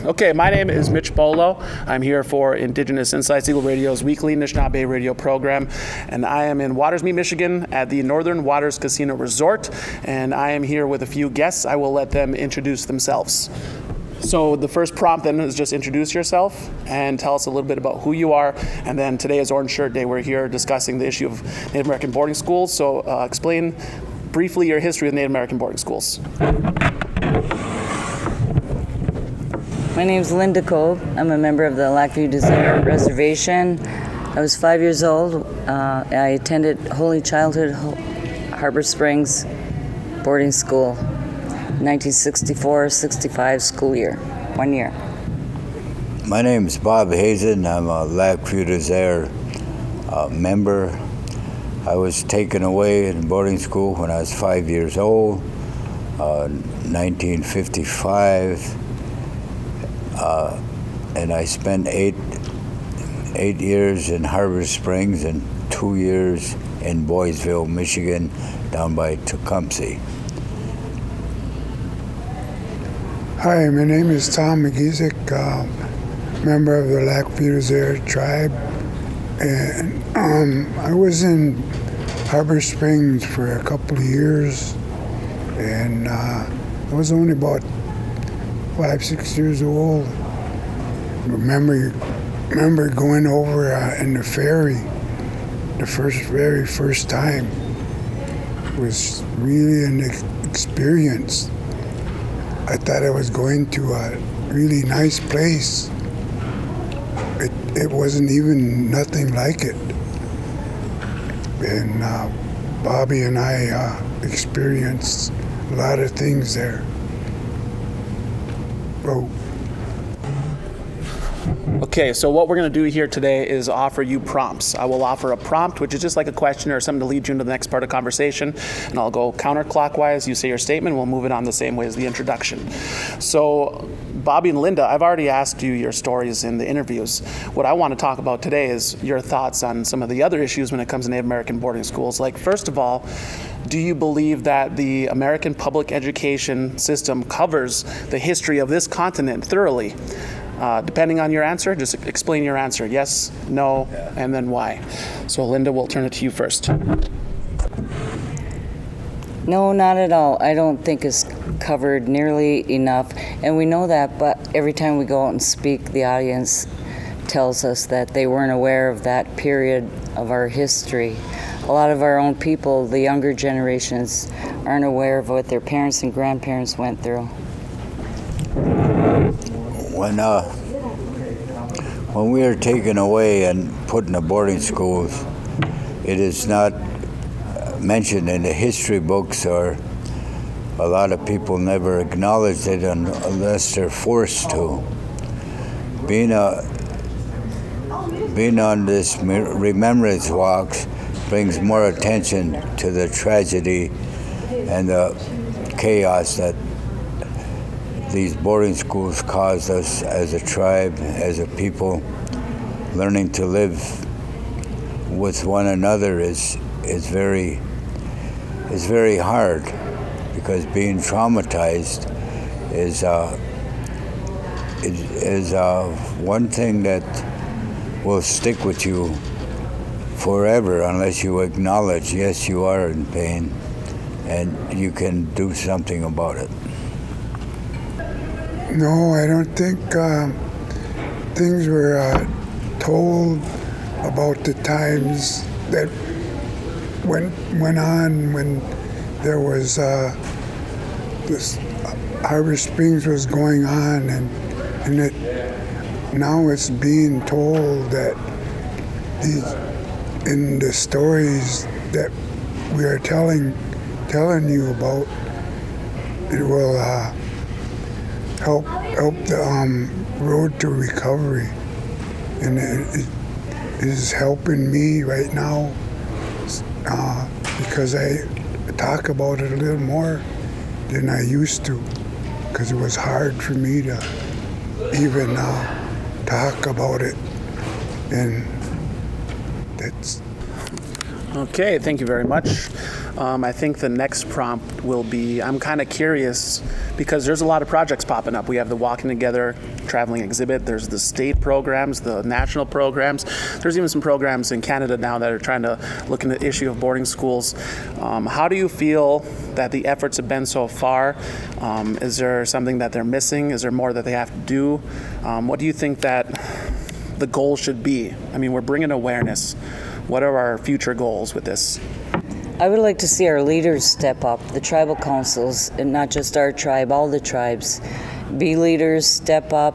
Okay, my name is Mitch Bolo. I'm here for Indigenous Insights, Eagle Radio's weekly Anishinaabe radio program, and I am in Watersmeet, Michigan at the Northern Waters Casino Resort, and I am here with a few guests. I will let them introduce themselves. So the first prompt then is just introduce yourself and tell us a little bit about who you are, and then today is Orange Shirt Day. We're here discussing the issue of Native American boarding schools, so explain briefly your history with Native American boarding schools. My name's Linda Cobe. I'm a member of the Lackview Desert Reservation. I was 5 years old. I attended Holy Childhood Harbor Springs boarding school, 1964-65 school year, 1 year. My name's Bob Hazen. I'm a Lackview Desert member. I was taken away in boarding school when I was 5 years old, 1955. And I spent eight years in Harbor Springs and 2 years in Boysville, Michigan, down by Tecumseh. Hi, my name is Tom McGeshick, member of the Lackview Desert tribe, and I was in Harbor Springs for a couple of years, and I was only about 5-6 years old. Remember going over in the ferry, the very first time. It was really an experience. I thought I was going to a really nice place. It wasn't even nothing like it. And Bobby and I experienced a lot of things there. Oh. Okay, so what we're going to do here today is offer you prompts. I will offer a prompt, which is just like a question or something to lead you into the next part of the conversation, and I'll go counterclockwise. You say your statement, we'll move it on the same way as the introduction. So, Bobby and Linda, I've already asked you your stories in the interviews. What I want to talk about today is your thoughts on some of the other issues when it comes to Native American boarding schools. Like, first of all, do you believe that the American public education system covers the history of this continent thoroughly? Depending on your answer, just explain your answer. Yes, no, and then why. So Linda, we'll turn it to you first. No, not at all. I don't think it's covered nearly enough, and we know that, but every time we go out and speak, the audience tells us that they weren't aware of that period of our history. A lot of our own people, the younger generations, aren't aware of what their parents and grandparents went through. When we are taken away and put in the boarding schools, it is not mentioned in the history books, or a lot of people never acknowledge it unless they're forced to. Being on this remembrance walks brings more attention to the tragedy and the chaos that these boarding schools caused us as a tribe, as a people. Learning to live with one another is very hard, because being traumatized is one thing that will stick with you forever unless you acknowledge, yes, you are in pain and you can do something about it. No, I don't think things were told about the times that went on when there was this Harbor Springs was going on, and now it's being told that in the stories that we are telling you about, it will help the road to recovery, and it is helping me right now because I talk about it a little more than I used to, because it was hard for me to even talk about it, and that's Okay, thank you very much. I think the next prompt will be, I'm kind of curious because there's a lot of projects popping up. We have the Walking Together traveling exhibit. There's the state programs, the national programs. There's even some programs in Canada now that are trying to look into the issue of boarding schools. How do you feel that the efforts have been so far? Is there something that they're missing? Is there more that they have to do? What do you think that the goal should be? I mean, we're bringing awareness. What are our future goals with this? I would like to see our leaders step up, the tribal councils, and not just our tribe, all the tribes. Be leaders, step up,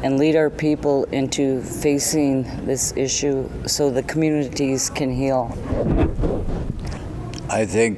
and lead our people into facing this issue so the communities can heal. I think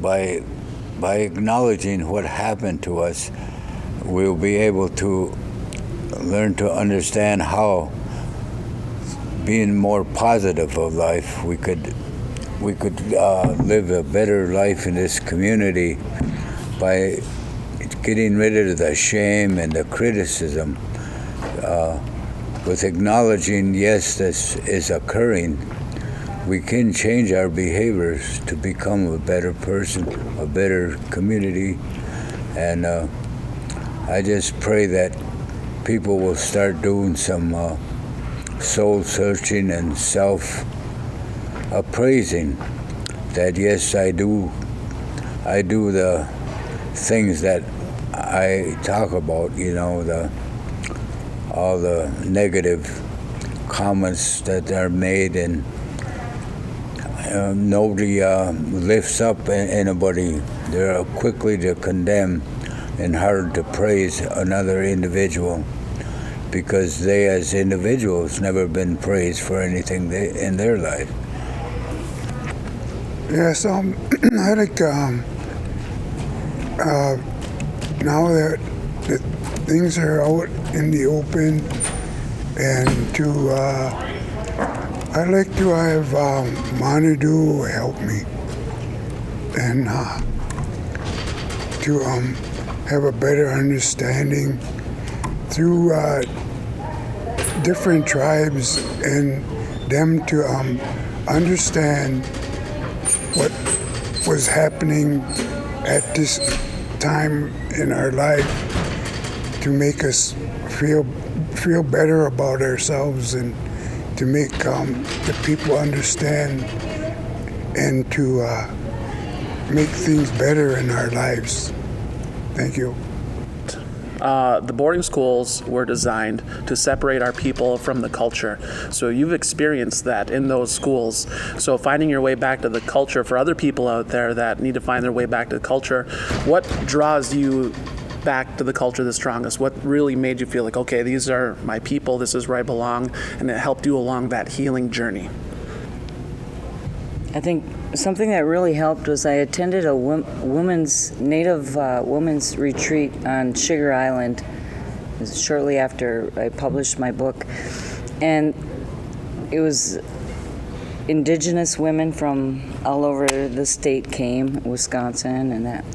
by acknowledging what happened to us, we'll be able to learn to understand how, being more positive of life, we could live a better life in this community by getting rid of the shame and the criticism, with acknowledging, yes, this is occurring. We can change our behaviors to become a better person, a better community, and I just pray that people will start doing some soul searching and self-appraising, that yes, I do the things that I talk about, all the negative comments that are made, and nobody lifts up anybody. They're quickly to condemn and hard to praise another individual, because they as individuals never been praised for anything in their life. Yes, I like now that things are out in the open, and I'd like to have Monadu help me, and to have a better understanding through different tribes, and them to understand what was happening at this time in our life, to make us feel better about ourselves, and to make the people understand, and to make things better in our lives. Thank you. The boarding schools were designed to separate our people from the culture. So you've experienced that in those schools. So finding your way back to the culture for other people out there that need to find their way back to the culture, what draws you back to the culture the strongest? What really made you feel like, okay, these are my people, this is where I belong, and it helped you along that healing journey? I think something that really helped was I attended a Native women's retreat on Sugar Island shortly after I published my book. And it was Indigenous women from all over the state came, Wisconsin and that.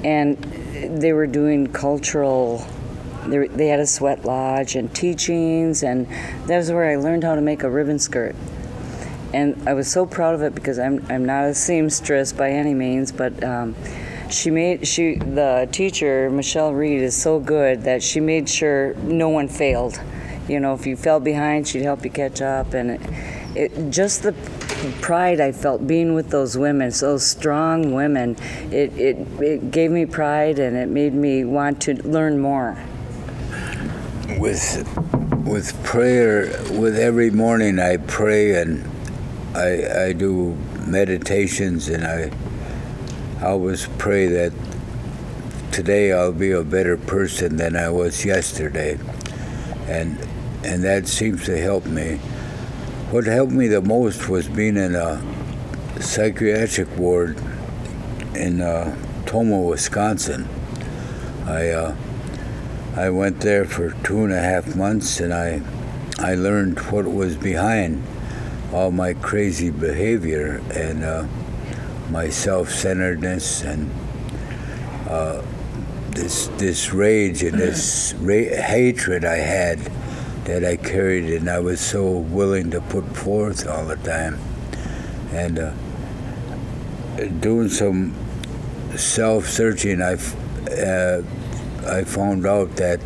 And they were doing cultural, they had a sweat lodge and teachings, and that was where I learned how to make a ribbon skirt. And I was so proud of it, because I'm not a seamstress by any means, but the teacher, Michelle Reed, is so good that she made sure no one failed. If you fell behind, she'd help you catch up, and just the pride I felt being with those women, those strong women, it gave me pride, and it made me want to learn more. With prayer, with every morning I pray, and I do meditations, and I always pray that today I'll be a better person than I was yesterday, and that seems to help me. What helped me the most was being in a psychiatric ward in Tomah, Wisconsin. I went there for 2.5 months, and I learned what was behind all my crazy behavior, and my self-centeredness, and this rage and this hatred I had that I carried, and I was so willing to put forth all the time. And doing some self-searching, I found out that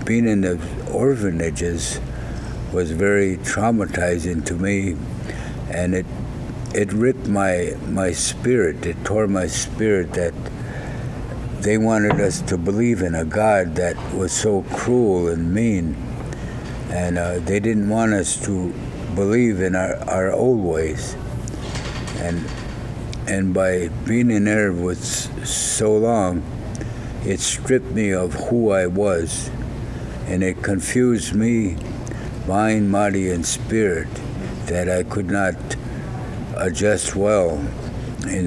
being in the orphanages was very traumatizing to me, and it ripped my spirit. It tore my spirit that they wanted us to believe in a God that was so cruel and mean, and they didn't want us to believe in our old ways. And by being in there with so long, it stripped me of who I was, and it confused me, mind, body, and spirit, that I could not adjust well in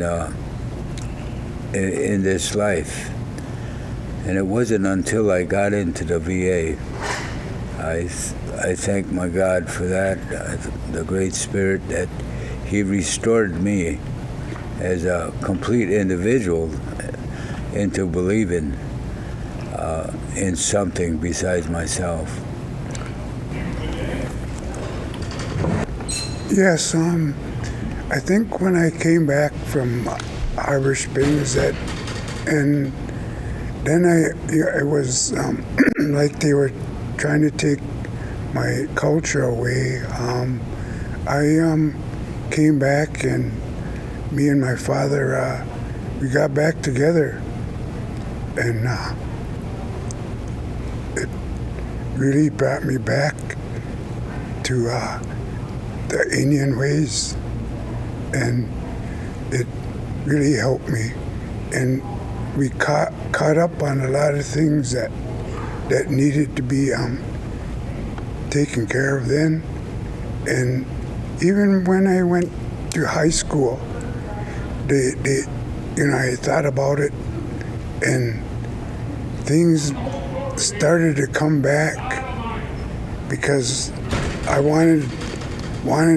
this life. And it wasn't until I got into the VA. I thank my God for that, the Great Spirit, that He restored me as a complete individual into believing in something besides myself. Yes, I think when I came back from Harbor Springs, and then it was like they were trying to take my culture away. I came back, and me and my father, we got back together, and it really brought me back to the Indian ways, and it really helped me. And we caught up on a lot of things that needed to be taken care of then. And even when I went to high school, I thought about it, and things started to come back because I wanted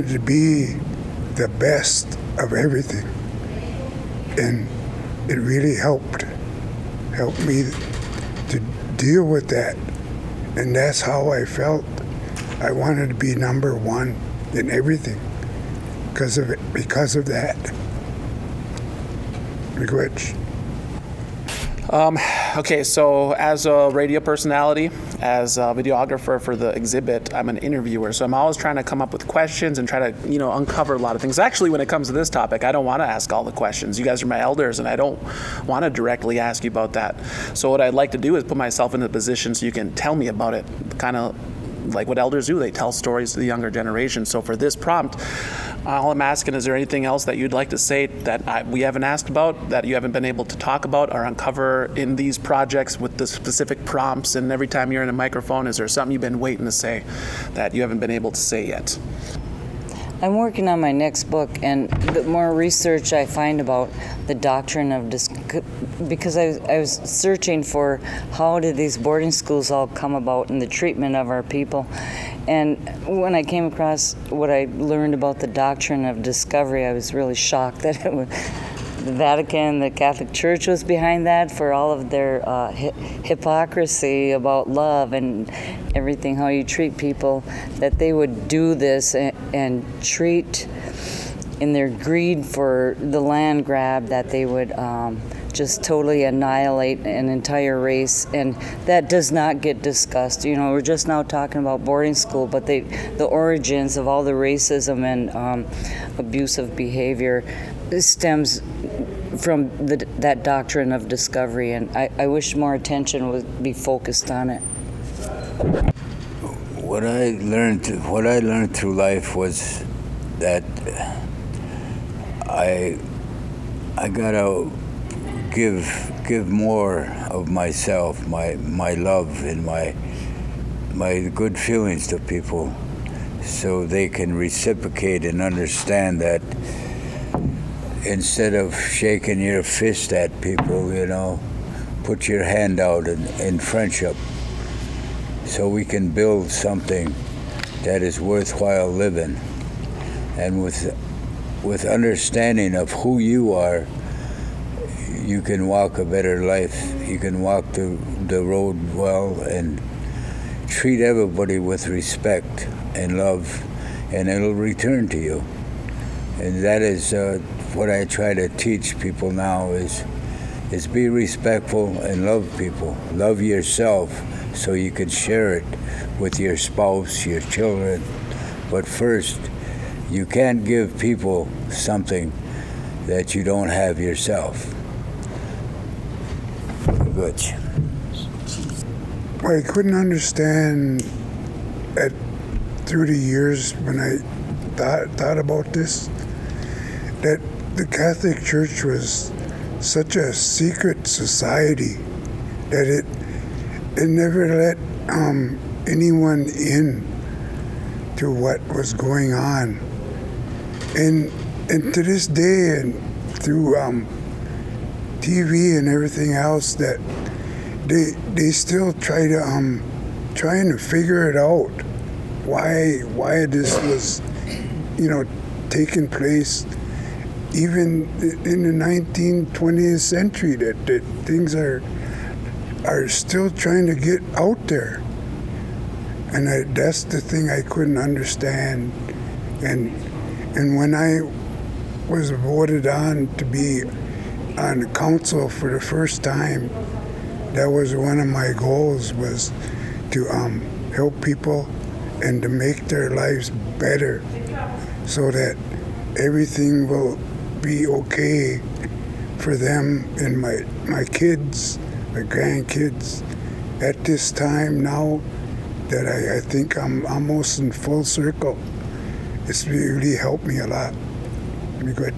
to be the best of everything, and it really helped me to deal with that. And that's how I felt. I wanted to be number one in everything because of that. Which Okay, so as a radio personality, as a videographer for the exhibit, I'm an interviewer, so I'm always trying to come up with questions and try to, uncover a lot of things. Actually, when it comes to this topic, I don't want to ask all the questions. You guys are my elders, and I don't want to directly ask you about that. So what I'd like to do is put myself in a position so you can tell me about it, kind of like what elders do. They tell stories to the younger generation. So for this prompt, all I'm asking, is there anything else that you'd like to say that we haven't asked about, that you haven't been able to talk about or uncover in these projects with the specific prompts, and every time you're in a microphone, is there something you've been waiting to say that you haven't been able to say yet? I'm working on my next book, and the more research I find about the doctrine of because I was searching for how did these boarding schools all come about in the treatment of our people. And when I came across what I learned about the doctrine of discovery, I was really shocked that the Vatican, the Catholic Church was behind that for all of their hypocrisy about love and everything, how you treat people, that they would do this and treat in their greed for the land grab, that they would just totally annihilate an entire race, and that does not get discussed. We're just now talking about boarding school, but the origins of all the racism and abusive behavior stems from that doctrine of discovery, and I wish more attention would be focused on it. What I learned through life was that I gotta give more of myself, my love and my good feelings to people, so they can reciprocate and understand that instead of shaking your fist at people, put your hand out in friendship, so we can build something that is worthwhile living. And with understanding of who you are, you can walk a better life. You can walk the road well and treat everybody with respect and love, and it'll return to you. And that is what I try to teach people now is be respectful and love people. Love yourself so you can share it with your spouse, your children. But first, you can't give people something that you don't have yourself. Good. I couldn't understand through the years when I thought about this, that the Catholic Church was such a secret society that it never let anyone in to what was going on. And to this day, and through TV and everything else, that they still trying to figure it out, why this was, taking place even in the 19th, 20th century, that things are still trying to get out there. And that's the thing I couldn't understand. And when I was voted on to be on the council for the first time, that was one of my goals, was to help people and to make their lives better so that everything will be okay for them and my kids, my grandkids. At this time now that I think I'm almost in full circle, it's really helped me a lot. Be good.